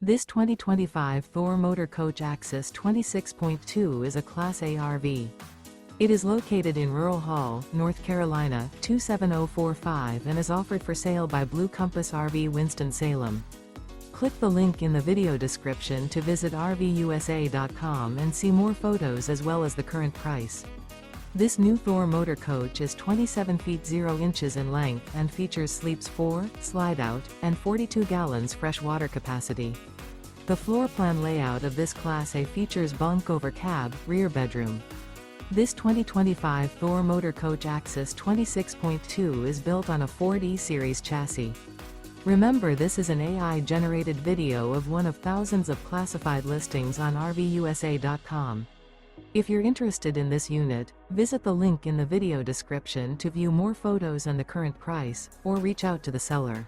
This 2025 Thor Motor Coach Axis 26.2 is a Class A RV. It is located in Rural Hall, North Carolina, 27045 and is offered for sale by Blue Compass RV Winston, Salem. Click the link in the video description to visit RVUSA.com and see more photos as well as the current price. This new Thor Motor Coach is 27 feet 0 inches in length and features sleeps 4, Slideout, and 42 gallons fresh water capacity. The floor plan layout of this Class A features bunk over cab, rear bedroom. This 2025 Thor Motor Coach Axis 26.2 is built on a Ford E-Series chassis. Remember, this is an AI-generated video of one of thousands of classified listings on RVUSA.com. If you're interested in this unit, visit the link in the video description to view more photos and the current price, or reach out to the seller.